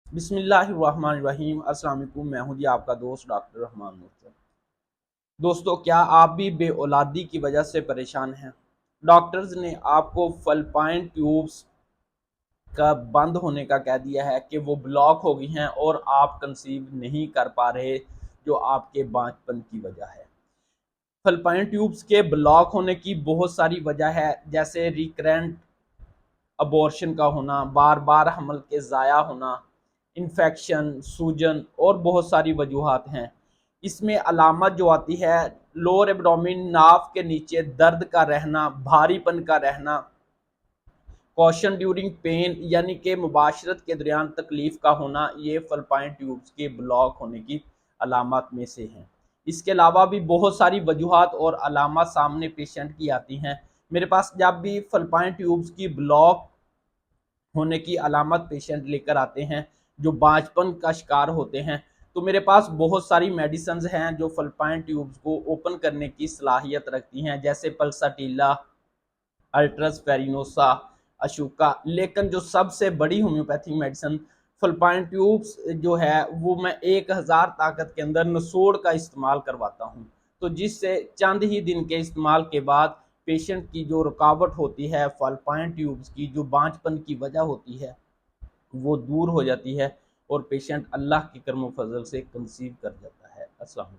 बिस्मिल्लाहिर्रहमानिर्रहीम। अस्सलाम वालेकुम। मैं हूं जी आपका दोस्त डॉक्टर रहमान मुर्तज़ा। दोस्तों, क्या आप भी बे औलादी की वजह से परेशान हैं? डॉक्टर्स ने आपको फलपाइन ट्यूब्स का बंद होने का कह दिया है कि वो ब्लॉक हो गई हैं और आप कंसीव नहीं कर पा रहे, जो आपके बांझपन की वजह है। फलपाइन ट्यूब्स के ब्लॉक होने की बहुत सारी वजह है, जैसे रिकरेंट अबॉर्शन का होना, बार बार हमल के ज़ाया होना, इन्फेक्शन, सूजन और बहुत सारी वजूहात हैं। इसमें अलामत जो आती है, लोअर एब्डोमेन नाफ के नीचे दर्द का रहना, भारीपन का रहना, कॉशन ड्यूरिंग पेन यानी कि मुबाशरत के दौरान तकलीफ का होना, ये फलपाइन ट्यूब्स के ब्लॉक होने की अलामत में से हैं। इसके अलावा भी बहुत सारी वजूहात और अलामत सामने पेशेंट की आती हैं। मेरे पास जब भी फलपाइन ट्यूब्स की ब्लॉक होने की अलामत पेशेंट लेकर आते हैं जो बांझपन का शिकार होते हैं, तो मेरे पास बहुत सारी मेडिसिन हैं जो फलपाइन ट्यूब्स को ओपन करने की सलाहियत रखती हैं, जैसे पल्साटीला, अल्ट्रस फेरिनोसा, अशोका। लेकिन जो सबसे बड़ी होम्योपैथिक मेडिसिन फलपाइन ट्यूब्स जो है, वो मैं 1000 ताकत के अंदर नसोड़ का इस्तेमाल करवाता हूँ, तो जिससे चंद ही दिन के इस्तेमाल के बाद पेशेंट की जो रुकावट होती है, फलपाइन ट्यूब्स की जो बांझपन की वजह होती है, वो दूर हो जाती है और पेशेंट अल्लाह के करम फजल से कंसीव कर जाता है। अस्सलाम।